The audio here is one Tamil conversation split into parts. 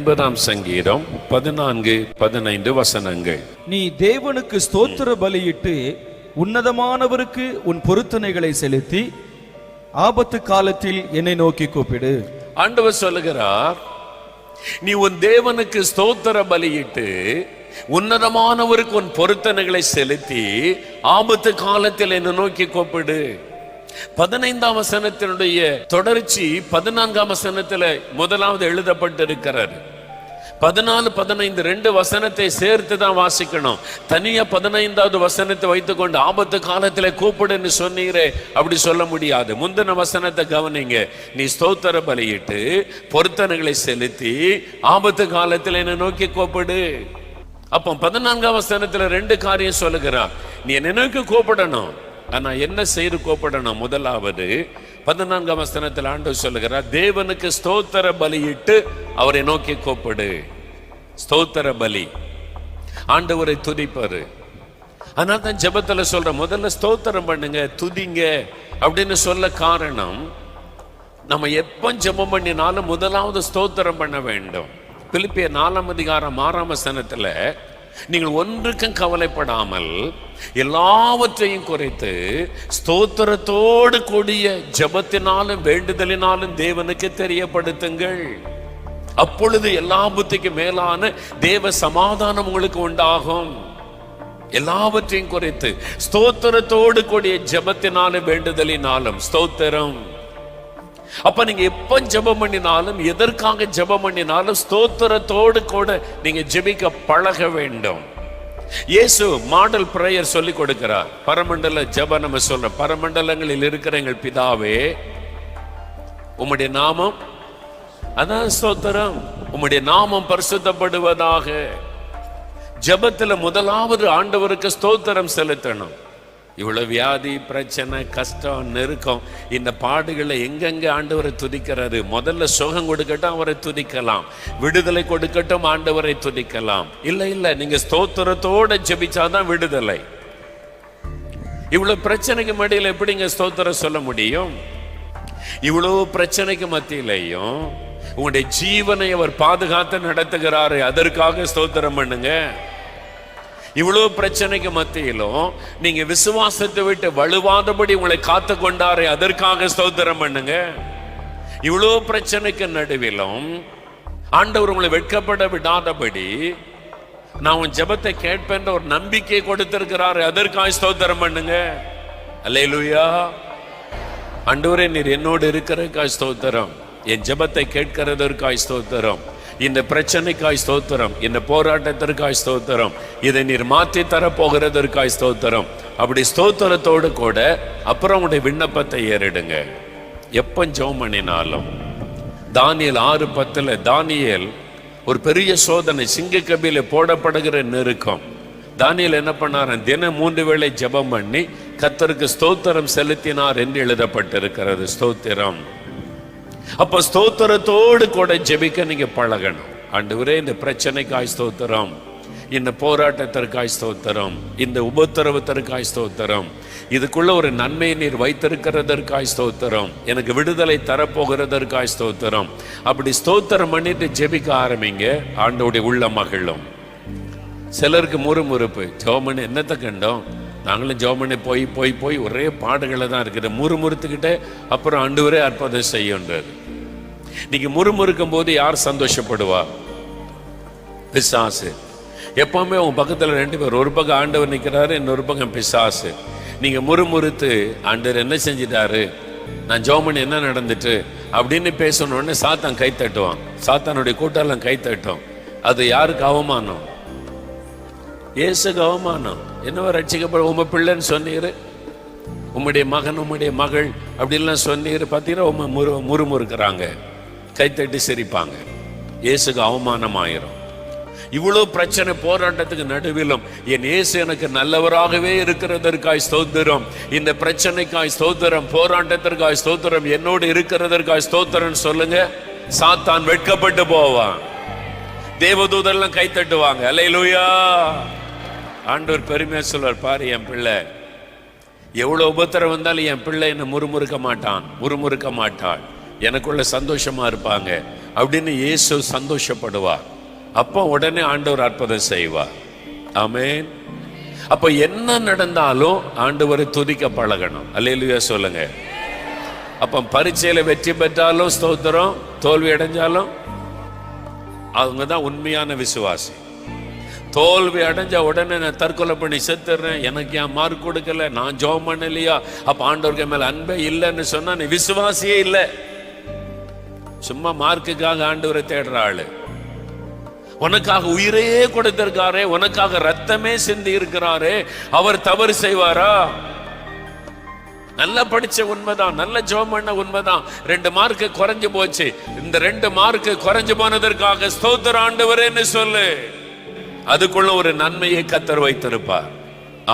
50ஆம் சங்கீதம் 14-15 வசனங்கள். நீ தேவனுக்கு ஸ்தோத்திர பலியிட்டு உன்னதமானவருக்கு உன் பொருத்தனைகளை செலுத்தி ஆபத்து காலத்தில் என்னை நோக்கி கூப்பிடு. ஆண்டவர் சொல்லுகிறார், நீ உன் தேவனுக்கு ஸ்தோத்திர பலியிட்டு உன்னதமானவருக்கு உன் பொருத்தனைகளை செலுத்தி ஆபத்து காலத்தில் என்னை நோக்கி கூப்பிடு. 15ஆம் வசனத்தினுடைய தொடர்ச்சி 14ஆம் வசனத்துல முதலாவது எழுதப்பட்டிருக்கிறார். 14-15 2 வசனத்தை சேர்த்து தான் வாசிக்கணும். தனியா 15வது வசனத்தை வைத்துக்கொண்டு ஆபத்து காலத்துல கூப்பிடுன்னு சொன்னீரே, அப்படி சொல்ல முடியாது. முந்தின வசனத்தை கவனிங்க. நீ ஸ்தோத்திர பலியிட்டு பொருத்தனைகளை செலுத்தி ஆபத்து காலத்துல என்னை நோக்கி கூப்பிடு. அப்போ 14ஆம் வசனத்துல 2 காரியம் சொல்லுகிறான். நீ என்னை நோக்கி கூப்பிடணும். ஆனா என்ன செய்து கூப்பிடணும்? முதலாவது 14ஆம் வசனத்தில் ஆண்டவர் சொல்லுகிறார், தேவனுக்கு ஸ்தோத்திர பலியிட்டு அவரை நோக்கி கூப்பிடு. ஸ்தோத்திர பலி ஆண்டவரை துதிப்பாரு. அதனால தான் ஜெபத்துல சொல்ற, முதல்ல ஸ்தோத்திரம் பண்ணுங்க, துதிங்க அப்படின்னு சொல்ல காரணம், நம்ம எப்ப ஜெபம் பண்ணினாலும் முதலாவது ஸ்தோத்திரம் பண்ண வேண்டும். பிலிப்பியர் 4ஆம் அதிகாரம் 6ஆம் வசனத்துல, நீங்கள் ஒன்றுக்கும் கவலைப்படாமல் எல்லாவற்றையும் குறைத்து ஸ்தோத்திரத்தோடு கூடிய ஜெபத்தினாலும் வேண்டுதலினாலும் தேவனுக்கு தெரியப்படுத்துங்கள். அப்பொழுது எல்லா புத்திக்கும் மேலான தேவ சமாதானம் உங்களுக்கு உண்டாகும். எல்லாவற்றையும் குறைத்து ஸ்தோத்திரத்தோடு கூடிய ஜெபத்தினாலும் வேண்டுதலினாலும். ஸ்தோத்திரம். அப்ப நீங்க எப்ப ஜெபம் பண்ணினாலும், எதற்காக ஜெபம் பண்ணினாலும் ஸ்தோத்திரத்தோடு கூட நீங்க ஜெபிக்க பழக வேண்டும். இயேசு மாடல் பிரேயர் சொல்லி கொடுக்கிறார். பரமண்டல ஜெபம் நம்ம சொல்ற, பரமண்டலங்களில் இருக்கிற எங்கள் பிதாவே உம்முடைய நாமம், அதான் ஸ்தோத்திரம், உம்முடைய நாமம் பரிசுத்தப்படுவதாக. ஜெபத்துல முதலாவது ஆண்டவருக்கு ஸ்தோத்திரம் செலுத்தணும். இவ்வளவு வியாதி, பிரச்சனை, கஷ்டம், நெருக்கம், இந்த பாடுகளை எங்கெங்க ஆண்டவரை துதிக்கிறாரு. முதல்ல சுகம் கொடுக்கட்டும், அவரை துதிக்கலாம். விடுதலை கொடுக்கட்டும், ஆண்டவரை துதிக்கலாம். இல்ல நீங்க ஸ்தோத்திரத்தோட ஜெபிச்சாதான் விடுதலை. இவ்வளவு பிரச்சனைக்கு மத்தியில எப்படிங்க ஸ்தோத்திரம் சொல்ல முடியும்? இவ்வளவு பிரச்சனைக்கு மத்தியிலையும் உங்களுடைய ஜீவனை அவர் பாதுகாத்து நடத்துகிறாரு, அதற்காக ஸ்தோத்திரம் பண்ணுங்க. இவ்வளவு பிரச்சனைக்கு மத்தியிலும் நீங்க விசுவாசத்தை விட்டு வலுவாதபடி உங்களை காத்து கொண்டாரே, அதற்காக ஸ்தோத்திரம் பண்ணுங்க. இவ்வளவு பிரச்சனைக்கு நடுவிலும் ஆண்டவர் உங்களை வெட்கப்பட விடாதபடி நான் உன் ஜெபத்தை கேட்பேன்ற ஒரு நம்பிக்கை கொடுத்திருக்கிறாரு, அதற்காக ஸ்தோத்திரம் பண்ணுங்க. அல்லேலூயா. ஆண்டவரே, நீர் என்னோடு இருக்கிறதுக்காய் ஸ்தோத்திரம், என் ஜெபத்தை கேட்கிறதற்காய் ஸ்தோத்திரம், இந்த பிரச்சனைக்காய் ஸ்தோத்திரம், இந்த போராட்டத்திற்காய் ஸ்தோத்திரம், இதை நீர் மாற்றி தரப்போகிறதற்காய் ஸ்தோத்திரம். அப்படி ஸ்தோத்திரத்தோடு கூட அப்புறம் உங்களுடைய விண்ணப்பத்தை ஏறிடுங்க. எப்ப ஜெபம் பண்ணினாலும். தானியேல் 6:10 தானியேல் ஒரு பெரிய சோதனை, சிங்கக்கபில போடப்படுகிற நெருக்கம். தானியேல் என்ன பண்ணார்? தினம் 3 வேளை ஜெபம் பண்ணி கர்த்தருக்கு ஸ்தோத்திரம் செலுத்தினார் என்று எழுதப்பட்டிருக்கிறது. ஸ்தோத்திரம். அப்ப ஸ்தோத்திரத்தோடு கூட ஜெபிக்க நீங்க பழகணும். ஆண்டவரே, இந்த பிரச்சனைக்காய் ஸ்தோத்திரம், இந்த போராட்டத்திற்காய் ஸ்தோத்திரம், இந்த உபத்திரவத்திற்காய் ஸ்தோத்திரம், இதுக்குள்ள ஒரு நன்மையை நீர் வைத்திருக்கிறதற்காய் ஸ்தோத்திரம், எனக்கு விடுதலை தரப்போகிறதற்காய் ஸ்தோத்திரம். அப்படி ஸ்தோத்திரம் பண்ணிட்டு ஜெபிக்க ஆரம்பிங்க. ஆண்டவருடைய உள்ள மகிழும். சிலருக்கு முறுமுறுப்பு, ஜெபம் என்னத்தை கண்டோம், நாங்களும் ஜெபம் போய் போய் போய் ஒரே பாடுகளை தான் இருக்குது, முறுமுறுத்துக்கிட்டே அப்புறம் ஆண்டவரே அற்புதம் செய்யுன்றது. நீங்க முறுமுறுக்கும் போது யார் சந்தோஷப்படுவா? பிசாசு. எப்பவுமே உன் பக்கத்துல 2 பேர், ஒரு பக்கம் ஆண்டவர் நிற்கிறாரு, இன்னொரு பக்கம் பிசாசு. நீங்க முறுமுறுத்து ஆண்டவர் என்ன செஞ்சிட்டாரு, நான் ஜெபம் என்ன நடந்துட்டு அப்படின்னு பேசணும்னு சாத்தான் கை தட்டுவான். சாத்தானுடைய கூட்டெல்லாம் கை தட்டும். அது யாருக்கு அவமானம்? இயேசுக்கு அவமானம். என்னவோ ரட்சிக்கப்பட உங்க பிள்ளைன்னு சொன்னீரு, உம்முடைய மகன், உம்முடைய மகள் அப்படின்லாம் சொன்னீரு, பார்த்தீங்கன்னா முறுமுறுக்கிறாங்க, கைத்தட்டி சிரிப்பாங்க. இயேசுக்கு அவமானம் ஆயிரும். இவ்வளவு பிரச்சனை போராட்டத்துக்கு நடுவிலும் என் இயேசு எனக்கு நல்லவராகவே இருக்கிறதற்காய் ஸ்தோத்திரம், இந்த பிரச்சனைக்காய் ஸ்தோத்திரம், போராட்டத்திற்காய் ஸ்தோத்திரம், என்னோடு இருக்கிறதற்காய் ஸ்தோத்திரம் சொல்லுங்க. சாத்தான் வெட்கப்பட்டு போவான், தேவதூதெல்லாம் கை தட்டுவாங்க. அல்லேலூயா. ஆண்டவர் பெருமையா சொல்வார், பாரு என் பிள்ளை எவ்வளவு உபத்திரம் வந்தாலும் என் பிள்ளை என்ன முறுமுறுக்க மாட்டான், முறுமுறுக்க மாட்டாள், எனக்குள்ள சந்தோஷமா இருப்பாங்க. அப்படின்னு இயேசு சந்தோஷப்படுவார். அப்போ உடனே ஆண்டவர் அற்புதம் செய்வார். ஆமென். அப்ப என்ன நடந்தாலும் ஆண்டவரை துதிக்க பழகணும். அல்லேலூயா சொல்லுங்க. அப்ப பரீட்சையில வெற்றி பெற்றாலும் ஸ்தோத்திரம், தோல்வி அடைஞ்சாலும் அவங்க தான் உண்மையான விசுவாசி. தோல்வி அடைஞ்ச உடனே நான் தற்கொலை பண்ணி செத்துறேன், எனக்கு ஏன் மார்க் கொடுக்கல, நான் ஜெபம் பண்ணலையா, அப்ப ஆண்டவருக்கு மேல அன்பே இல்லைன்னு சொன்னா நீ விசுவாசியே இல்லை. சும்மா மார்க்குக்காக ஆண்டவரை தேடுற ஆளு. உனக்காக உயிரையே கொடுத்திருக்காரே, உனக்காக ரத்தமே சிந்தி இருக்கிறாரே, அவர் தவறு செய்வாரா? நல்லா படிச்ச உண்மைதான், நல்ல ஜெபம் பண்ண உண்மைதான், 2 மார்க்கு குறைஞ்சு போச்சு, இந்த 2 மார்க்கு குறைஞ்சு போனதற்காக ஸ்தோத்திர ஆண்டவரேன்னு சொல்லு. அதுக்குள்ள ஒரு நன்மையை கர்த்தர் வைத்திருப்பார்.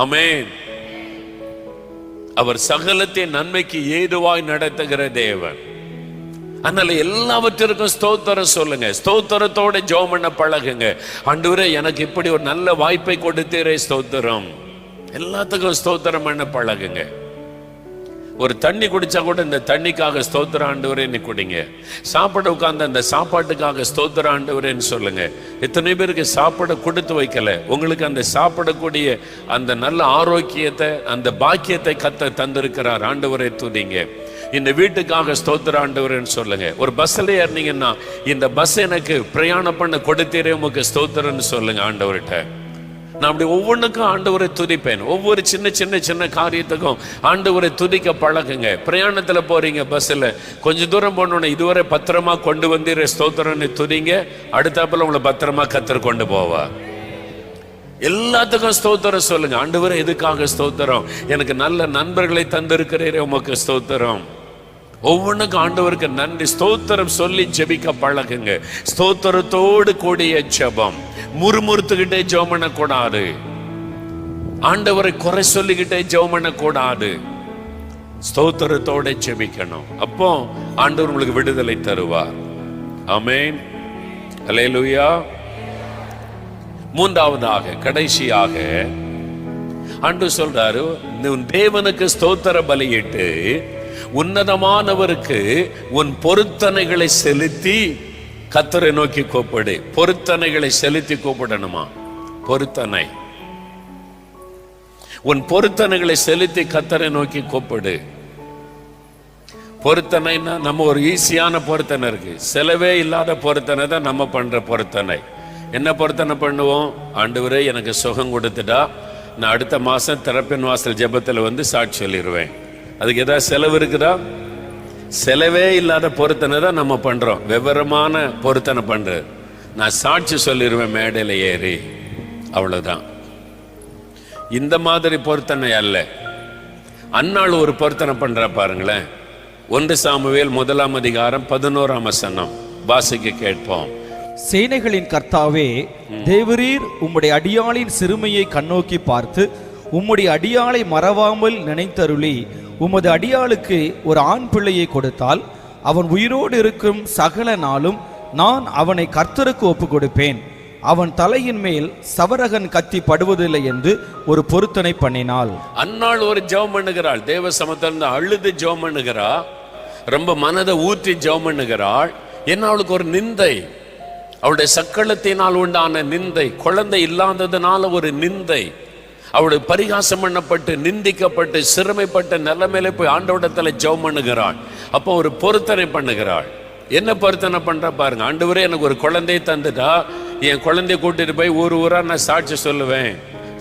ஆமென். அவர் சகலத்தின் நன்மைக்கு ஏதுவாய் நடத்துகிற தேவன். அதனால எல்லாவற்றிற்கும் ஸ்தோத்திரம் சொல்லுங்க. ஸ்தோத்திரத்தோட ஜெபம் பண்ண பழகுங்க. ஆண்டவரே எனக்கு இப்படி ஒரு நல்ல வாய்ப்பை கொடுத்தீரே ஸ்தோத்திரம். எல்லாத்துக்கும் ஸ்தோத்திரம் பண்ண பழகுங்க. ஒரு தண்ணி குடிச்சா கூட இந்த தண்ணிக்காக ஸ்தோத்திர ஆண்டவரேன்னு குடிங்க. சாப்பாடு உட்கார்ந்து அந்த சாப்பாட்டுக்காக ஸ்தோத்திர ஆண்டவரேன்னு சொல்லுங்க. எத்தனை பேருக்கு சாப்பாடு கொடுத்து வைக்கல, உங்களுக்கு அந்த சாப்பிடக்கூடிய அந்த நல்ல ஆரோக்கியத்தை, அந்த பாக்கியத்தை கர்த்தர் தந்திருக்கிறார். ஆண்டவரை துதிங்க. இந்த வீட்டுக்காக ஸ்தோத்திர ஆண்டவரேன்னு சொல்லுங்க. ஒரு பஸ்ல ஏறினீங்கன்னா இந்த பஸ் எனக்கு பிரயாணம் பண்ண கொடுத்தீரே உமக்கு ஸ்தோத்திரன்னு சொல்லுங்க ஆண்டவர்கிட்ட. நான் அப்படி ஒவ்வொன்றுக்கும் ஆண்டவரை துதிப்பேன். ஒவ்வொரு சின்ன சின்ன சின்ன காரியத்துக்கும் ஆண்டவரை துதிக்க பழகுங்க. பிரயாணத்துல போறீங்க, பஸ்ல கொஞ்ச தூரம் போனோன்னு இதுவரை பத்திரமா கொண்டு வந்தீர ஸ்தோத்திரன்னு துதிங்க. அடுத்தாப்புல உங்களை பத்திரமா கர்த்தர் கொண்டு போவா. எல்லாத்துக்கும் ஸ்தோத்திரம் சொல்லுங்க. ஆண்டவரே எதுக்காக ஸ்தோத்திரம், எனக்கு நல்ல நண்பர்களை தந்திருக்கிறீரே உமக்கு ஸ்தோத்திரம். ஒவ்வொன்றுக்கும் ஆண்டவருக்கு நன்றி ஸ்தோத்திரம் சொல்லி ஜெபிக்க பழகுங்க. ஸ்தோத்திரத்தோடு கூடிய ஜெபம். முறுமுறுத்துக்கிட்டே ஜெபம் பண்ணக்கூடாது. ஆண்டவரை குறை சொல்லிக்கிட்டே ஜெபம் பண்ணக்கூடாது. ஸ்தோத்திரத்தோட ஜெபிக்கணும். அப்போ ஆண்டவர் உங்களுக்கு விடுதலை தருவார். ஆமென். அல்லேலூயா. மூன்றாவதாக கடைசியாக ஆண்டவர் சொல்றாரு, உன் தேவனுக்கு ஸ்தோத்திர பலியிட்டு உன்னதமானவருக்கு உன் பொருத்தனைகளை செலுத்தி கர்த்தரை நோக்கி கூப்பிடு. பொருத்தனைகளை செலுத்தி கூப்பிடணுமா? பொருத்தனை, உன் பொருத்தனைகளை செலுத்தி கர்த்தரை நோக்கி கூப்பிடு. பொருத்தனைன்னா நம்ம ஒரு ஈஸியான பொருத்தனை இருக்கு, செலவே இல்லாத பொருத்தனை தான் நம்ம பண்ற பொருத்தனை. என்ன பொருத்தனை பண்ணுவோம்? ஆண்டவரே எனக்கு சுகம் கொடுத்துட்டா நான் அடுத்த மாசம் திறப்பின் வாசல் ஜெபத்தில் வந்து சாட்சி சொல்லிடுவேன். அதுக்கு ஏதாவது செலவு இருக்குதா? செலவே இல்லாத பொருத்தனை தான் நம்ம பண்றோம். விவரமான பொருத்தனை பண்றது, நான் சாட்சி சொல்லிடுவேன் மேடையில் ஏறி, அவ்வளவுதான். இந்த மாதிரி பொருத்தனை அல்ல. அன்னாள் ஒரு பொருத்தனை பண்ற பாருங்களேன். 1 சாமுவேல் 1ஆம் அதிகாரம் 11ஆம் வசனம் வாசிக்க கேட்போம். சேனைகளின் கர்த்தாவே, தேவரீர் உம்முடைய அடியாளின் சிறுமையை கண்ணோக்கி பார்த்து உம்முடைய அடியாளை மறவாமல் நினைத்தருளி உமது அடியாளுக்கு ஒரு ஆண் பிள்ளையை கொடுத்தால் அவன் உயிரோடு இருக்கும் சகல நாளும் நான் அவனை கர்த்தருக்கு ஒப்பு கொடுப்பேன். அவன் தலையின் மேல் சவரகன் கத்தி படுவதில்லை என்று ஒரு பொருத்தனை பண்ணினாள். அன்னாள் ஒரு ஜெபம் பண்ணுகிறாள். தேவ சமத்திலிருந்து அழுது ஜெபம் பண்ணுகிறா. ரொம்ப மனதை ஊற்றி ஜெபம் பண்ணுகிறாள். என்ன அவளுக்கு ஒரு நிந்தை, அவளுடைய சக்களத்தினால் உண்டான நிந்தை, குழந்தை இல்லாததுனால ஒரு நிந்தை, அவளுடைய பரிகாசம் பண்ணப்பட்டு நிந்திக்கப்பட்டு சிறுமைப்பட்ட நிலைமையில போய் ஆண்டவரிடத்துல ஜெபம் பண்ணுகிறாள். அப்போ ஒரு பொருத்தனை பண்ணுகிறாள். என்ன பொருத்தனை பண்ற பாருங்க. ஆண்டவரே எனக்கு ஒரு குழந்தையை தந்துட்டா என் குழந்தைய கூட்டிட்டு போய் ஊர் ஊரா நான் சாட்சி சொல்லுவேன்,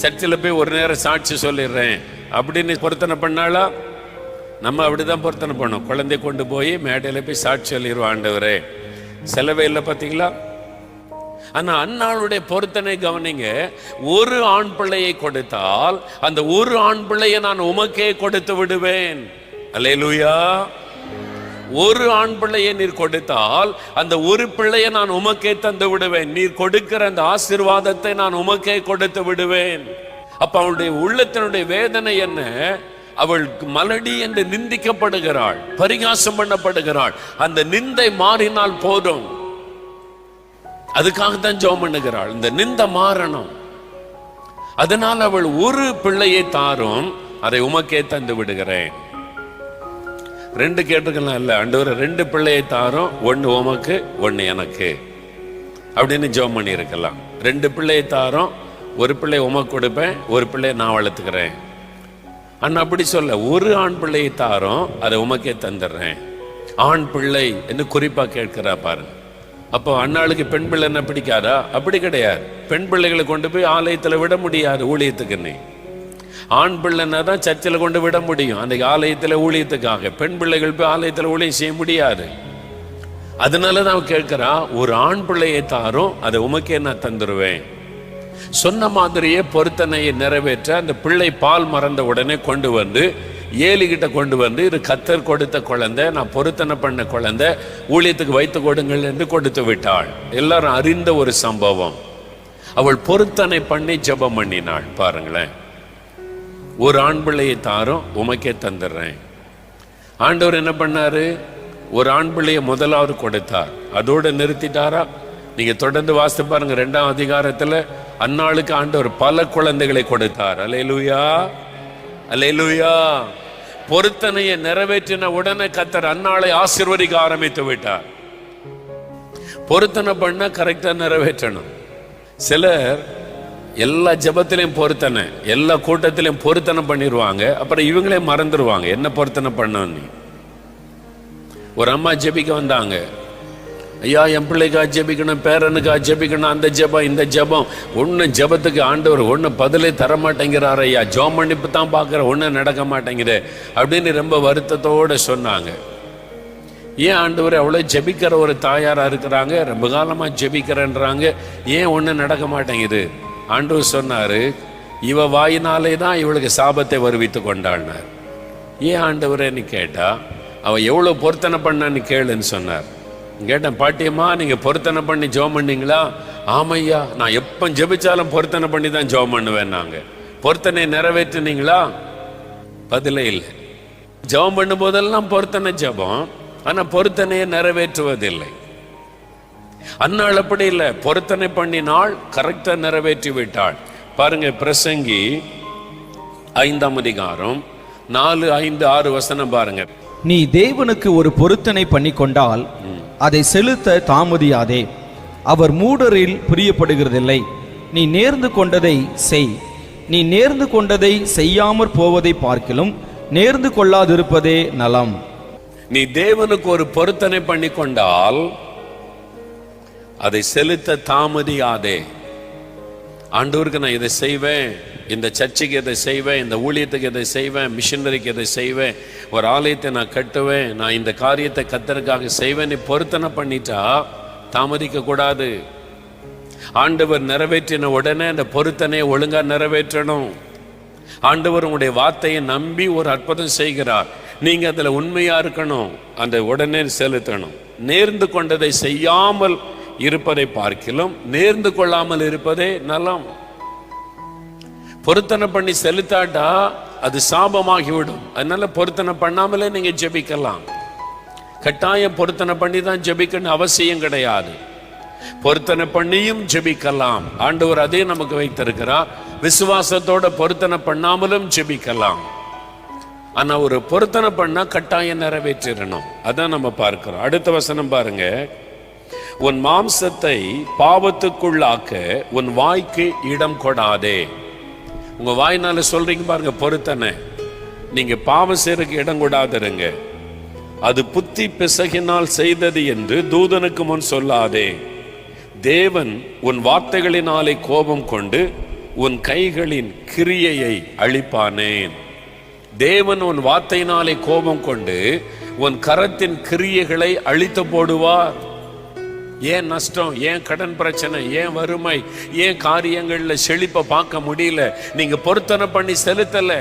சர்ச்சில் போய் ஒரு நேரம் சாட்சி சொல்லிடுறேன் அப்படின்னு பொருத்தனை பண்ணாளா? நம்ம அப்படிதான் பொருத்தனை பண்ணோம். குழந்தைய கொண்டு போய் மேடையில போய் சாட்சி சொல்லிடுவோம். ஆண்டவரே செலவே இல்லை பார்த்தீங்களா? ஆனா அன்னாளுடைய பொருத்தனை கவனிங்க. ஒரு ஆண் பிள்ளையை கொடுத்தால் அந்த ஒரு ஆண் பிள்ளையை நான் உமக்கே கொடுத்து விடுவேன். அல்லேலூயா. ஒரு ஆண் பிள்ளையை நீர் கொடுத்தால் அந்த ஒரு பிள்ளையை நான் உமக்கே தந்து விடுவேன். நீர் கொடுக்கிற அந்த ஆசீர்வாதத்தை நான் உமக்கே கொடுத்து விடுவேன். அப்ப அவளுடைய உள்ளத்தினுடைய வேதனை என்ன? அவள் மலடி என்று நிந்திக்கப்படுகிறாள், பரிகாசம் பண்ணப்படுகிறாள். அந்த நிந்தை மாறினால் போதும். அதுக்காகத்தான் ஜெபம் பண்ணுகிறாள். இந்த நிந்தை மாறணும். அதனால் அவள் ஒரு பிள்ளையை தாரும், அதை உமக்கே தந்து விடுகிறேன். 2 கேட்டிருக்கலாம். இல்லை ஆண்டவரே 2 பிள்ளையை தாரோம், 1 உமக்கு 1 எனக்கு அப்படின்னு ஜெபம் பண்ணி இருக்கலாம். 2 பிள்ளையை தாரோம், 1 பிள்ளை உமக்கு கொடுப்பேன், 1 பிள்ளையை நான் வளர்த்துக்கிறேன். அண்ணா அப்படி சொல்ல, 1 ஆண் பிள்ளையை தாரோம், அதை உமக்கே தந்துடுறேன், ஆண் பிள்ளை என்று குறிப்பா கேட்கிறா பாருங்க. அப்போ அண்ணாளுக்கு பெண் பிள்ளை என்ன பிடிக்காதா? அப்படி கிடையாது. பெண் பிள்ளைகளை கொண்டு போய் ஆலயத்தில் விட முடியாது ஊழியத்துக்குன்னு. ஆண் பிள்ளைன்னா தான் சர்ச்சில் கொண்டு விட முடியும். அன்றைக்கு ஆலயத்தில் ஊழியத்துக்காக பெண் பிள்ளைகள் போய் ஆலயத்தில் ஊழியம் செய்ய முடியாது. அதனாலதான் அவன் கேட்கிறா, 1 ஆண் பிள்ளையை தாரும், அதை உமக்கே நான் தந்துருவேன். சொன்ன மாதிரியே பொருத்தனையை நிறைவேற்ற அந்த பிள்ளை பால் மறந்த உடனே கொண்டு வந்து ஏலிகிட்ட கொண்டு வந்து, இது கத்தர் கொடுத்த குழந்தை, நான் பொருத்தனை பண்ண குழந்தை, ஊழியத்துக்கு வைத்து கொடுங்கள் என்று கொடுத்து விட்டாள். எல்லாரும் அறிந்த ஒரு சம்பவம். அவள் பொருத்தனை பண்ணி ஜெபம் பண்ணினாள். பாருங்களேன், 1 ஆண் பிள்ளையை தாரும், உமக்கே தந்துடுறேன். ஆண்டவர் என்ன பண்ணாரு? 1 ஆண் பிள்ளையை முதலாவது கொடுத்தார். அதோடு நிறுத்திட்டாரா? நீங்க தொடர்ந்து வாசித்து பாருங்க. 2ஆம் அதிகாரத்துல அன்னாளுக்கு ஆண்டவர் பல குழந்தைகளை கொடுத்தார். அல்லேலூயா, அல்லேலூயா. பொருத்தனையை நிறைவேற்றின உடனே கர்த்தர் அன்னாளை ஆசீர்வதிக்க ஆரம்பித்து விட்டார். பொருத்தனை பண்ண கரெக்டா நிறைவேற்றணும். சிலர் எல்லா ஜபத்திலையும் பொருத்தனை, எல்லா கூட்டத்திலையும் பொருத்தனை பண்ணிடுவாங்க, அப்புறம் இவங்களே மறந்துடுவாங்க என்ன பொருத்தனை பண்ணு. ஒரு அம்மா ஜெபிக்க வந்தாங்க. ஐயா, என் பிள்ளைக்கா ஜெபிக்கணும், பேரனுக்கா ஜெபிக்கணும், அந்த ஜெபம் இந்த ஜெபம், ஒன்றும் ஜெபத்துக்கு ஆண்டவர் ஒன்றும் பதிலே தரமாட்டேங்கிறார் ஐயா, ஜெபம் பண்ணிப்பு தான் பார்க்குற, ஒன்றும் நடக்க மாட்டேங்குது அப்படின்னு ரொம்ப வருத்தத்தோடு சொன்னாங்க. ஏன் ஆண்டவர் அவ்வளோ ஜெபிக்கிற ஒரு தாயாராக இருக்கிறாங்க, ரொம்ப காலமாக ஜெபிக்கிறேன்றாங்க, ஏன் ஒன்றும் நடக்க மாட்டேங்குது? ஆண்டவர் சொன்னார், இவ வாயினாலே தான் இவளுக்கு சாபத்தை வருவித்து கொண்டாடினார். ஏன் ஆண்டவரேன்னு கேட்டா, அவன் எவ்வளோ பொருத்தனை பண்ணான்னு கேளுன்னு சொன்னார். கேட்டேன், பாட்டியம்மா நீங்க பொருத்தனை பண்ணி ஜெபம் பண்ணீங்களா? ஆமையா, நான் எப்போ ஜெபிச்சாலும் பொருத்தனை பண்ணி தான் ஜெபம் பண்ணுவேன். நாங்க பொருத்தனை நிறைவேற்றினீங்களா? பதிலே இல்லை. ஜெபம் பண்ணும் போதெல்லாம் பொருத்தனை ஜெபம், ஆனா பொருத்தனையை நிறைவேற்றுவதில்லை. அன்னாள் அப்படி இல்லை, பொருத்தனை பண்ணினாள், கரெக்டா நிறைவேற்றி விட்டாள். பாருங்க, பிரசங்கி 5ஆம் அதிகாரம் 4, 5, 6 வசனம் பாருங்க. நீ தேவனுக்கு ஒரு பொருத்தனை பண்ணி கொண்டால் அதை செலுத்த தாமதியாதே, அவர் மூடரில் பிரியப்படுகிறதில்லை. நீ நேர்ந்து கொண்டதை செய். நீ நேர்ந்து கொண்டதை செய்யாமற் போவதை பார்க்கிலும் நேர்ந்து கொள்ளாதிருப்பதே நலம். நீ தேவனுக்கு ஒரு பொருத்தனை பண்ணி கொண்டால் அதை செலுத்த தாமதியாதே. ஆண்டவருக்கு நான் இதை செய்வேன், இந்த சர்ச்சுக்கு இதை செய்வேன், இந்த ஊழியத்துக்கு இதை செய்வேன், மிஷனரிக்கு இதை செய்வேன், ஒரு ஆலயத்தை நான் கட்டுவேன், நான் இந்த காரியத்தை கர்த்தருக்காக செய்வேன், நீ பொருத்தனை பண்ணிட்டா தாமதிக்க கூடாது. ஆண்டவர் நிறைவேற்றின உடனே அந்த பொருத்தனையை ஒழுங்கா நிறைவேற்றணும். ஆண்டவர் உங்களுடைய வார்த்தையை நம்பி ஒரு அற்புதம் செய்கிறார், நீங்க அதுல உண்மையா இருக்கணும், அந்த உடனே செலுத்தணும். நேர்ந்து கொண்டதை செய்யாமல் இருப்பதை பார்க்கிலும் நேர்ந்து கொள்ளாமல் இருப்பதே நலம். பொருத்தனை பண்ணி செலுத்தாட்டா அது சாபமாகிவிடும். அதனால பொருத்தனை பண்ணாமலே நீங்க ஜெபிக்கலாம். கட்டாயம் பொருத்தனை பண்ணி தான் ஜெபிக்கணும் அவசியம் கிடையாது. பொருத்தனை பண்ணியும் ஜெபிக்கலாம். ஆண்டவர் அதே நமக்கு வைத்திருக்கிறார். விசுவாசத்தோட பொருத்தனை பண்ணாமலும் ஜெபிக்கலாம். ஆனா ஒரு பொருத்தனை பண்ணா கட்டாயம் நிறைவேற்றிடணும். அதான் நம்ம பார்க்கிறோம். அடுத்த வசனம் பாருங்க. உன் மாம்சத்தை பாவத்துக்குள்ளாக்க உன் வாய்க்கு இடம் கொடாதே. உங்க வாய்னால சொல்றீங்க பாருங்க பொருத்தனை, நீங்க பாவம் செய்யறதுக்கு இடம் கொடாதிருங்க. அது புத்தி பிசகினால் செய்தது என்று தூதனுக்கு முன் சொல்லாதே. தேவன் உன் வார்த்தைகளினாலே கோபம் கொண்டு உன் கைகளின் கிரியையை அழிப்பானேன். தேவன் உன் வார்த்தையினாலே கோபம் கொண்டு உன் கரத்தின் கிரியைகளை அழித்து போடுவார். ஏன் நஷ்டம், ஏன் கடன் பிரச்சனை, ஏன் வறுமை, ஏன் காரியங்கள்ல செழிப்பை பார்க்க முடியல? நீங்க பொருத்தனை பண்ணி செலுத்தல.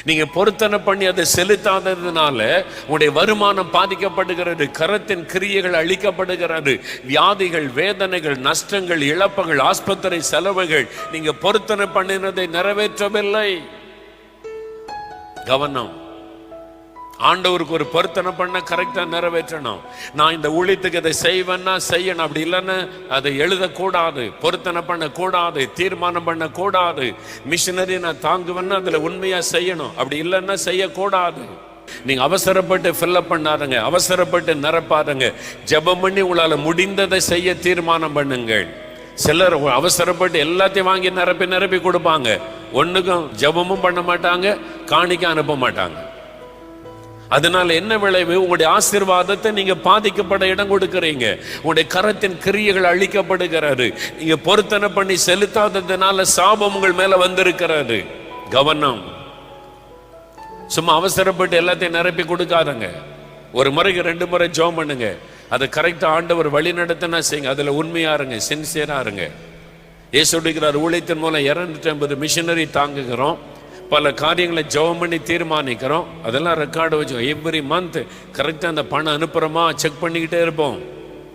நீங்க பொருத்தனை பண்ணி அதை செலுத்தாததுனால உங்களுடைய வருமானம் பாதிக்கப்படுகிறது, கரத்தின் கிரியைகள் அழிக்கப்படுகிறது, வியாதிகள், வேதனைகள், நஷ்டங்கள், இழப்புகள், ஆஸ்பத்திரி செலவுகள். நீங்க பொருத்தனை பண்ணினதை நிறைவேற்றவில்லை. கவனம். ஆண்டவருக்கு ஒரு பொருத்தனை பண்ண கரெக்டா நிறைவேற்றணும். நான் இந்த ஊழியத்துக்கு இதை செய்வேன்னா செய்யணும், அப்படி இல்லைன்னா அதை எழுதக்கூடாது, பொருத்தனை பண்ண கூடாது, தீர்மானம் பண்ண கூடாது. மிஷினரி நான் தாங்குவேன்னா அதுல உண்மையா செய்யணும், அப்படி இல்லைன்னா செய்யக்கூடாது. நீங்க அவசரப்பட்டு ஃபில்லப் பண்ணாதங்க, அவசரப்பட்டு நிரப்பாதங்க. ஜெபம் பண்ணி உங்களால முடிந்ததை செய்ய தீர்மானம் பண்ணுங்கள். சிலர் அவசரப்பட்டு எல்லாத்தையும் வாங்கி நிரப்பி நிரப்பி கொடுப்பாங்க, ஒண்ணுக்கும் ஜெபமும் பண்ண மாட்டாங்க, காணிக்க அனுப்ப மாட்டாங்க. அதனால என்ன விளைவு? உங்களுடைய ஆசீர்வாதத்தை நீங்க பாதிக்கப்பட இடம் கொடுக்கிறீங்க. உங்களுடைய கரத்தின் கிரியைகள் அழிக்கப்படுகிறது. நீங்க பொருத்தனை பண்ணி செலுத்தாததுனால சாபம் உங்கள் மேல வந்திருக்கிறது. கவனம். சும்மா அவசரப்பட்டு எல்லாத்தையும் நிரப்பி கொடுக்காதங்க. ஒரு முறைக்கு 2 முறை ஜெபம் பண்ணுங்க. அதை கரெக்டா ஆண்டவர் வழி நடத்தினா செய்யுங்க. அதுல உண்மையா இருங்க, சின்சியரா இருங்க. இயேசுடிக்கிறார், ஊழியத்தின் மூலம் 250 மிஷனரி தாங்குகிறோம், பல காரியங்களை ஜெபம் பண்ணி தீர்மானிக்கிறோம். அதெல்லாம் ரெக்கார்டு வச்சோம். எவ்ரி மந்த் கரெக்டா அந்த பணம் அனுப்புறோமா செக் பண்ணிக்கிட்டே இருப்போம்.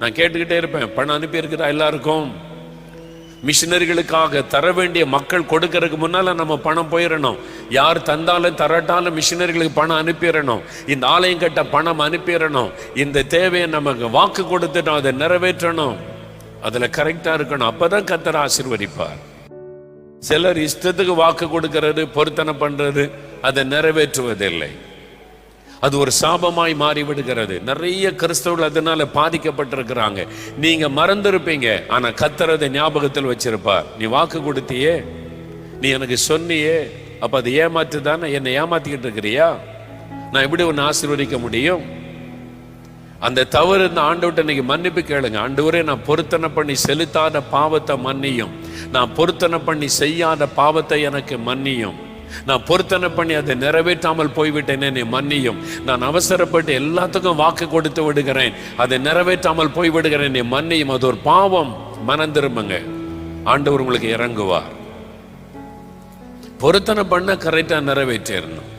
நான் கேட்டுக்கிட்டே இருப்பேன், பணம் அனுப்பி இருக்குதா எல்லாருக்கும். மிஷினரிகளுக்காக தர வேண்டிய மக்கள் கொடுக்கறதுக்கு முன்னால நம்ம பணம் போயிடணும். யார் தந்தாலும் தரட்டாலும் மிஷினரிகளுக்கு பணம் அனுப்பிடணும். இந்த ஆலயம் கட்ட பணம் அனுப்பிடணும். இந்த தேவையை நமக்கு வாக்கு கொடுத்துட்டோம், அதை நிறைவேற்றணும். அதுல கரெக்டா இருக்கணும். அப்பதான் கர்த்தர் ஆசீர்வதிப்பார். சிலர் இஷ்டத்துக்கு வாக்கு கொடுக்கிறது, பொருத்தனை பண்றது, அதை நிறைவேற்றுவதில்லை. அது ஒரு சாபமாய் மாறிவிடுகிறது. நிறைய கிறிஸ்தவர்கள் அதனால பாதிக்கப்பட்டிருக்கிறாங்க. நீங்க மறந்திருப்பீங்க, ஆனா கர்த்தர் அதை ஞாபகத்தில் வச்சிருப்பார். நீ வாக்கு கொடுத்தியே, நீ எனக்கு சொன்னியே, அப்ப அது ஏமாத்து தானே, என்னை ஏமாத்திக்கிட்டு இருக்கிறியா? நான் எப்படி உன்னை ஆசீர்வதிக்க முடியும்? அந்த தவறு இந்த ஆண்டவர்கிட்ட இன்னைக்கு மன்னிப்பு கேளுங்க. ஆண்டவரே, நான் பொருத்தனை பண்ணி செலுத்தாத பாவத்தை மன்னியும், நான் பொருத்தனை பண்ணி செய்யாத பாவத்தை எனக்கு மன்னியும், நான் பொருத்தனை பண்ணி அதை நிறைவேற்றாமல் போய்விட்டேனே நீ மன்னியும், நான் அவசரப்பட்டு எல்லாத்துக்கும் வாக்கு கொடுத்து விடுகிறேன், அதை நிறைவேற்றாமல் போய்விடுகிறேன், நீ மன்னியும். அது ஒரு பாவம். மனம் திரும்புங்க, ஆண்டவர் உங்களுக்கு இறங்குவார். பொருத்தனை பண்ண கரெக்டா நிறைவேற்றிடணும்.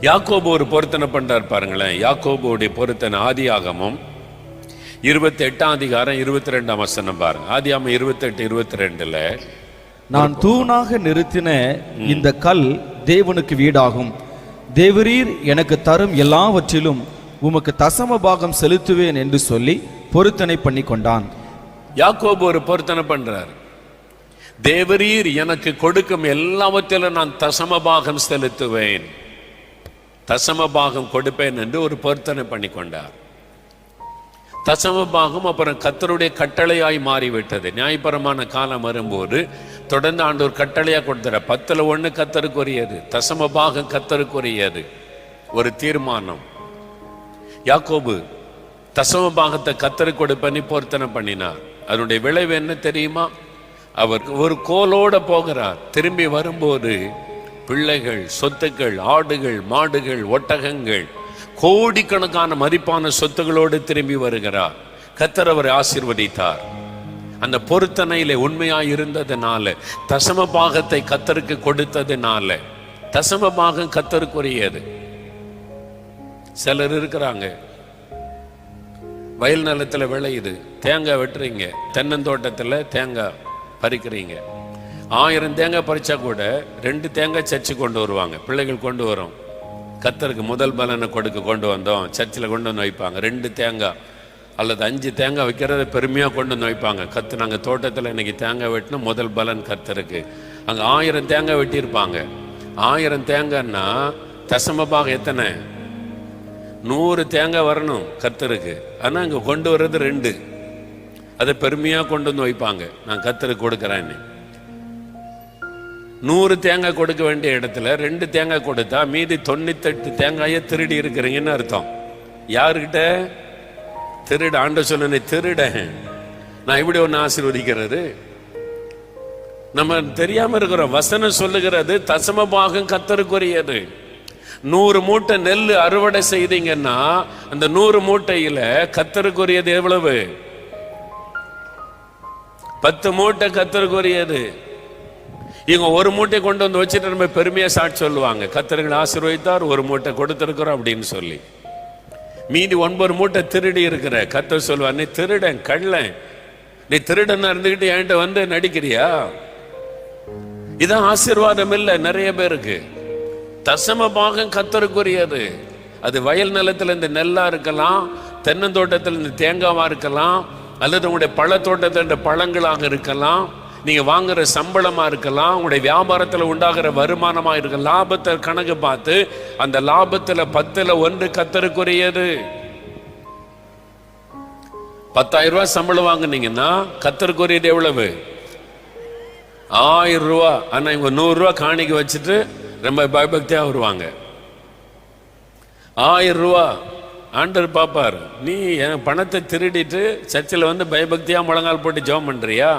யாக்கோபு ஒரு பொருத்தனை பண்றார் பாருங்களேன். யாக்கோபுடைய பொருத்தனை ஆதியாகமம் 28ஆம் அதிகாரம் 22ஆம் வசனம் பாருங்க. ஆதியாகமம் 28:22. நான் தூணாக நிறுத்தின இந்த கல் தேவனுக்கு வீடாகும், தேவரீர் எனக்கு தரும் எல்லாவற்றிலும் உமக்கு தசம பாகம் செலுத்துவேன் என்று சொல்லி பொருத்தனை பண்ணி கொண்டான். யாக்கோபு ஒரு பொருத்தனை பண்றார். தேவரீர் எனக்கு கொடுக்கும் எல்லாவற்றிலும் நான் தசம பாகம் செலுத்துவேன், தசம பாகம் கொடுப்பேன் என்று ஒரு பொருத்தனை பண்ணி கொண்டார். தசம பாகம் அப்புறம் கர்த்தருடைய கட்டளையாய் மாறிவிட்டது. நியாயபரமான காலம் வரும்போது தொடர்ந்து ஆண்டவர் கட்டளையா கொடுத்தார். 10ல் 1 கர்த்தருக்குரியது, தசம பாகம் கர்த்தருக்குரியது. ஒரு தீர்மானம். யாக்கோபு தசம பாகத்தை கர்த்தருக்கு கொடுப்பேன்னு பொருத்தனை பண்ணினார். அதனுடைய விளைவு என்ன தெரியுமா? அவர் ஒரு கோலோட போகிறார். திரும்பி வரும்போது பிள்ளைகள், சொத்துக்கள், ஆடுகள், மாடுகள், ஒட்டகங்கள், கோடிக்கணக்கான மதிப்பான சொத்துகளோடு திரும்பி வருகிறார். கர்த்தர் அவரை ஆசீர்வதித்தார். அந்த பொருத்தனையிலே உண்மையாய் இருந்ததுனால, தசம பாகத்தை கர்த்தருக்கு கொடுத்ததுனால. தசம பாகம் கர்த்தருக்குரியது. சிலர் இருக்கிறாங்க, வயல் நிலத்துல விளையுது, தேங்காய் வெட்டுறீங்க, தென்னந்தோட்டத்துல தேங்காய் பறிக்கிறீங்க. 1000 தேங்காய் பறிச்சா கூட 2 தேங்காய் சர்ச்சு கொண்டு வருவாங்க, பிள்ளைகள் கொண்டு வரும். கர்த்தருக்கு முதல் பலனை கொண்டு வந்தோம், சர்ச்சில் கொண்டு வந்து வைப்பாங்க. 2 தேங்காய் அல்லது 5 தேங்காய் வைக்கிறத பெருமையாக கொண்டு வந்து வைப்பாங்க. கர்த்தர் நாங்கள் தோட்டத்தில் இன்னைக்கு தேங்காய் வெட்டினா முதல் பலன் கர்த்தருக்கு. அங்கே 1000 தேங்காய் வெட்டியிருப்பாங்க. 1000 தேங்காய்னா தசம பாகம் எத்தனை? 100 தேங்காய் வரணும் கர்த்தருக்கு. ஆனால் அங்கே கொண்டு வர்றது 2. அதை பெருமையாக கொண்டு வந்து வைப்பாங்க, நான் கர்த்தருக்கு கொடுக்குறேன்னு. 100 தேங்காய் கொடுக்க வேண்டிய இடத்துல 2 தேங்காய் கொடுத்தா மீதி 98 தேங்காயை திருடி இருக்கிறீங்கன்னு அர்த்தம். யாருக்கிட்ட திருட? ஆண்டவர் சொன்ன திருட. நான் இப்படி ஒன்று ஆசீர்வதிக்கிறது நம்ம தெரியாம இருக்கிறோம். வசனம் சொல்லுகிறது தசம பாகம் கர்த்தருக்குரியது. 100 மூட்டை நெல் அறுவடை செய்தீங்கன்னா அந்த 100 மூட்டையில கர்த்தருக்குரியது எவ்வளவு? 10 மூட்டை கர்த்தருக்குரியது. இவங்க 1 மூட்டை கொண்டு வந்து வச்சுட்டு நம்ம பெருமையா சாட்சி சொல்லுவாங்க, கர்த்தர்களை ஆசீர்வதித்தார், 1 மூட்டை கொடுத்திருக்கிறோம் அப்படின்னு சொல்லி. மீதி 9 மூட்டை திருடி இருக்கிற கர்த்தர் சொல்லுவார், நீ திருடன், கள்ளன், நீ திருடனா இருந்துகிட்டு என்கிட்ட வந்து நடிக்கிறியா? இதான் ஆசீர்வாதம் இல்லை நிறைய பேருக்கு. தசம பாகம் கர்த்தருக்குரியது. அது வயல் நிலத்துல இந்த நெல்லா இருக்கலாம், தென்னந்தோட்டத்தில் இந்த தேங்காவா இருக்கலாம், அல்லது உங்களுடைய பழத்தோட்டத்தில் இந்த பழங்களாக இருக்கலாம், நீங்க வாங்குற சம்பளமா இருக்கலாம், உங்களுடைய வியாபாரத்துல உண்டாகிற வருமானமா இருக்க, லாபத்தை கணக்கு பார்த்து அந்த லாபத்துல 10ல் 1 கர்த்தருக்குரியது. 10,000 ரூபாய் சம்பளம் வாங்குனீங்கன்னா கர்த்தருக்குரியது எவ்வளவு? 1000 ரூபா. ஆனா இவங்க 100 ரூபா காணிக்க வச்சுட்டு ரொம்ப பயபக்தியா வருவாங்க. 1000 ரூபா ஆண்டவர் பாப்பார். நீ என் பணத்தை திருடிட்டு சர்ச்சில் வந்து பயபக்தியா முழங்கால் போட்டு ஜெபம் பண்றியா?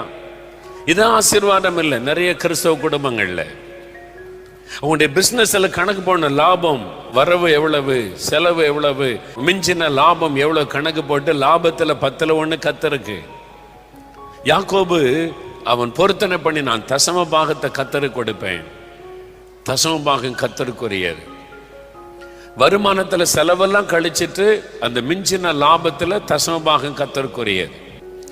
இதான் ஆசீர்வாதம் இல்லை நிறைய கிறிஸ்தவ குடும்பங்கள்ல. உங்களுடைய பிசினஸ்ல கணக்கு போன லாபம், வரவு எவ்வளவு, செலவு எவ்வளவு, மிஞ்சின லாபம் எவ்வளவு கணக்கு போட்டு லாபத்துல 10ல் 1 கர்த்தருக்கு. யாக்கோபு அவன் பொருத்தனை பண்ணி, நான் தசம பாகத்தை கர்த்தருக்கு கொடுப்பேன். தசம பாகம் கர்த்தருக்குரியது. வருமானத்துல செலவெல்லாம் கழிச்சிட்டு அந்த மிஞ்சின லாபத்துல தசம பாகம் கர்த்தருக்குரியது.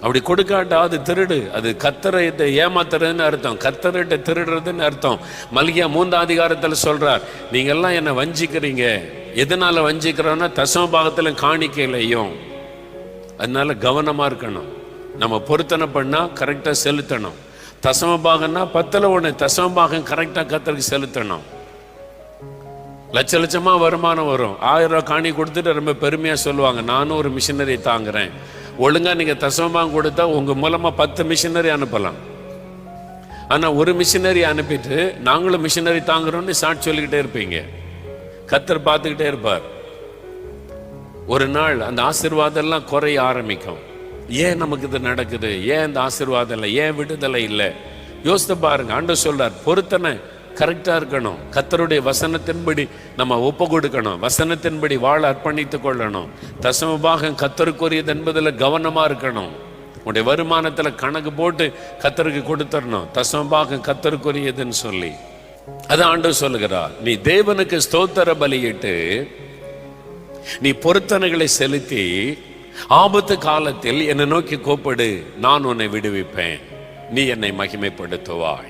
அப்படி கொடுக்காட்டா அது திருடு, அது கர்த்தரை ஏமாத்துறதுன்னு அர்த்தம், கர்த்தர்கிட்ட திருடுறதுன்னு அர்த்தம். மல்கியா 3ஆம் அதிகாரத்தில் சொல்றார், நீங்க எல்லாம் என்ன வஞ்சிக்கிறீங்க. எதனால வஞ்சிக்கிறோம்னா தசம பாகத்துல காணிக்கையிலையும். அதனால கவனமா இருக்கணும். நம்ம பொருத்தனை பண்ணா கரெக்டா செலுத்தணும். தசம பாகம்னா 10ல் 1 தசம பாகம் கரெக்டா கர்த்தருக்கு செலுத்தணும். லட்ச லட்சமா வருமானம் வரும், 1000 ரூபாய் காணி கொடுத்துட்டு ரொம்ப பெருமையா சொல்லுவாங்க, நானும் ஒரு மிஷினரி தாங்குறேன். ஒழுங்கா நீங்க தசமபாகம் கொடுத்தா உங்க மூலமா 10 மிஷினரி அனுப்பலாம். ஆனா ஒரு மிஷினரி அனுப்பிட்டு நாங்களும் மிஷினரி தாங்குறோம்னு சாட்சி சொல்லிக்கிட்டே இருப்பீங்க. கர்த்தர் பார்த்துக்கிட்டே இருப்பார். ஒரு நாள் அந்த ஆசீர்வாதம் எல்லாம் குறைய ஆரம்பிக்கும். ஏன் நமக்கு இது நடக்குது? ஏன் இந்த ஆசீர்வாதம் இல்லை? ஏன் விடுதலை இல்லை? யோசித்து பாருங்க. ஆண்டவர் சொல்றார், பொருத்தனை கரெக்டா இருக்கணும். கர்த்தருடைய வசனத்தின்படி நம்ம ஒப்பு கொடுக்கணும். வசனத்தின்படி வாழ அர்ப்பணித்துக் கொள்ளணும். தசம பாகம் கர்த்தருக்குரியது என்பதில் கவனமா இருக்கணும். உடைய வருமானத்துல கணக்கு போட்டு கர்த்தருக்கு கொடுத்துடணும். தசம பாகம் கர்த்தருக்குரியதுன்னு சொல்லி அதான் ஆண்டவர் சொல்லுகிறார். நீ தேவனுக்கு ஸ்தோத்திர பலியிட்டு நீ பொருத்தனைகளை செலுத்தி ஆபத்து காலத்தில் என்னை நோக்கி கூப்பிடு, நான் உன்னை விடுவிப்பேன், நீ என்னை மகிமைப்படுத்துவாய்.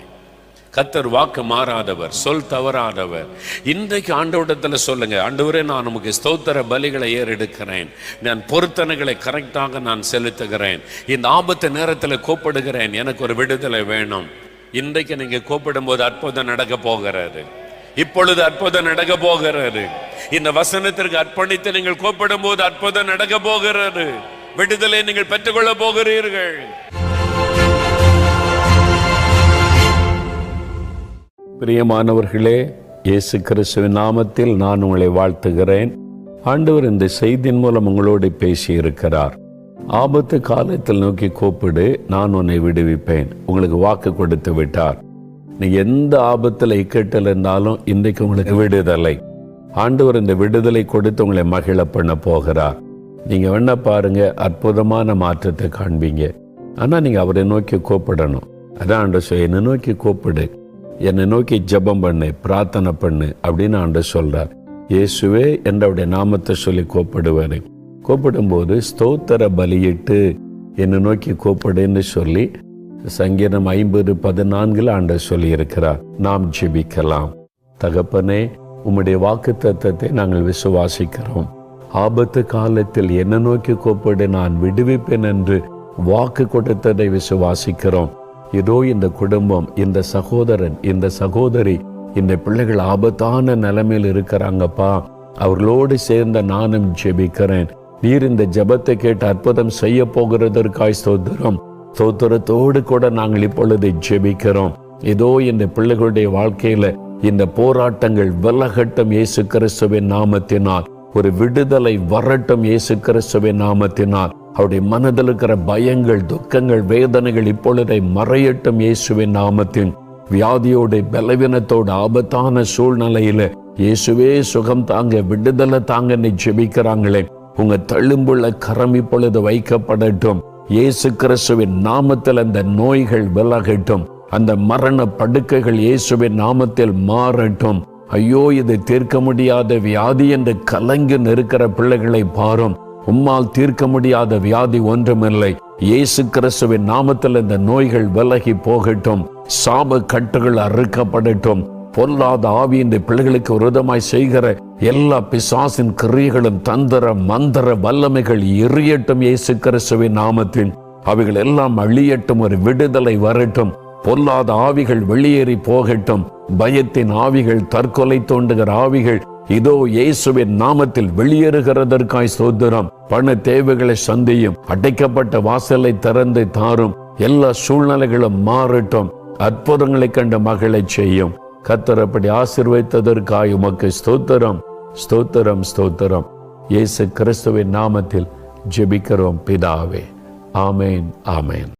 கர்த்தர் வாக்கு மாறாதவர், சொல் தவறாதவர். இன்றைக்கு ஆண்டவரிடத்துல சொல்லுங்க, ஆண்டவரே நான் உமக்கு ஸ்தோத்திர பலிகளை ஏறெடுக்கிறேன், நான் பொருத்தனைகளை கரெக்டாக நான் செலுத்துகிறேன், இந்த ஆபத்து நேரத்தில் கூப்பிடுகிறேன், எனக்கு ஒரு விடுதலை வேணும். இன்றைக்கு நீங்க கூப்பிடும் போது அற்புதம் நடக்க போகிறது. இப்பொழுது அற்புதம் நடக்க போகிறது. இந்த வசனத்திற்கு அர்ப்பணித்து நீங்கள் கூப்பிடும் போது அற்புதம் நடக்க போகிறது. விடுதலை நீங்கள் பெற்றுக்கொள்ள போகிறீர்கள். பிரியமானவர்களே, இயேசு கிறிஸ்துவின் நாமத்தில் நான் உங்களை வாழ்த்துகிறேன். ஆண்டவர் இந்த செய்தியின் மூலம் உங்களோடு பேசி இருக்கிறார். ஆபத்து காலத்தில் நோக்கி கூப்பிடு, நான் உன்னை விடுவிப்பேன். உங்களுக்கு வாக்கு கொடுத்து விட்டார். நீ எந்த ஆபத்தில் இக்கட்டில் இருந்தாலும் இன்றைக்கு உங்களுக்கு விடுதலை. ஆண்டவர் இந்த விடுதலை கொடுத்து உங்களை மகிழ பண்ண போகிறார். நீங்க வேணா பாருங்க, அற்புதமான மாற்றத்தை காண்பீங்க. ஆனா நீங்க அவரை நோக்கி கூப்பிடணும். அதான் ஆண்டவர், என்னை நோக்கி கூப்பிடு, என்னை நோக்கி ஜெபம் பண்ணு, பிரார்த்தனை பண்ணு அப்படின்னு ஆண்டவர் சொல்றார். இயேசுவே என்றவுடைய நாமத்தை சொல்லி கூப்பிடுவாரு. கூப்பிடும்போது ஸ்தோத்திர பலியிட்டு என்னை நோக்கி கூப்பிடுன்னு சொல்லி சங்கீதம் 50:14 ஆண்டவர் சொல்லி இருக்கிறார். நாம் ஜெபிக்கலாம். தகப்பனே, உம்முடைய வாக்கு தத்தத்தை நாங்கள் விசுவாசிக்கிறோம். ஆபத்து காலத்தில் என்னை நோக்கி கூப்பிடு, நான் விடுவிப்பேன் என்று வாக்கு கொடுத்ததை விசுவாசிக்கிறோம். இதோ இந்த குடும்பம், இந்த சகோதரன், இந்த சகோதரி, இந்த பிள்ளைகள் ஆபத்தான நிலைமையில் இருக்கிறாங்கப்பா. அவர்களோடு சேர்ந்த நானும் ஜெபிக்கிறேன். நீர் இந்த ஜெபத்தை கேட்டு அற்புதம் செய்ய போகிறதற்காய் ஸ்தோத்திரம். ஸ்தோத்திரத்தோடு கூட நாங்கள் இப்பொழுது ஜெபிக்கிறோம். இதோ இந்த பிள்ளைகளுடைய வாழ்க்கையில இந்த போராட்டங்கள் விலகட்டும் இயேசு கிறிஸ்துவின் நாமத்தினால். ஒரு விடுதலை வரட்டும் இயேசு கிறிஸ்துவின் நாமத்தினால். அவருடைய மனதில் இருக்கிற பயங்கள், துக்கங்கள், வேதனைகள் இப்பொழுதை மறையட்டும் இயேசுவின் நாமத்தின். வியாதியோட, பலவீனத்தோடு, ஆபத்தான சூழ்நிலையில இயேசுவே சுகம் தாங்க, விடுதலை தாங்க ஜெபிக்கிறாங்களே, உங்க தழும்புள்ள கரம் இப்பொழுது வைக்கப்படட்டும் இயேசு கிறிஸ்துவின் நாமத்தில். அந்த நோய்கள் விலகட்டும், அந்த மரண படுக்கைகள் இயேசுவின் நாமத்தில் மாறட்டும். ஐயோ, இது தீர்க்க முடியாத வியாதி என்று கலங்கி நிற்கிற பிள்ளைகளை பாரும். உம்மால் தீர்க்க முடியாத வியாதி ஒன்றுமில்லை. இயேசு கிறிஸ்துவின் நாமத்தில் இந்த நோய்கள் விலகி போகட்டும். சாப கட்டுகள் அறுக்கப்படட்டும். பொல்லாத ஆவி இந்த பிள்ளைகளுக்கு விரோதமாய் செய்கிற எல்லா பிசாசின் கிரியைகளும், தந்திர மந்திர வல்லமைகள் எரியட்டும் இயேசு கிறிஸ்துவின் நாமத்தில். அவைகள் எல்லாம் அழியட்டும். ஒரு விடுதலை வரட்டும். பொல்லாத ஆவிகள் வெளியேறி போகட்டும். பயத்தின் ஆவிகள், தற்கொலை தோண்டுகிற ஆவிகள் இதோ இயேசுவின் நாமத்தில் வெளியேறுகிறதற்காய் ஸ்தோத்திரம். பண தேவைகளை சந்தியும், அடைக்கப்பட்ட வாசலை திறந்து தாரும். எல்லா சூழ்நிலைகளும் மாறட்டும். அற்புதங்களை கண்ட மகளை செய்யும். கர்த்தர் அப்படி ஆசீர்வதித்ததற்காய் உமக்கு ஸ்தோத்திரம், ஸ்தோத்திரம், ஸ்தோத்திரம். இயேசு கிறிஸ்துவின் நாமத்தில் ஜெபிக்கிறோம் பிதாவே. ஆமேன், ஆமேன்.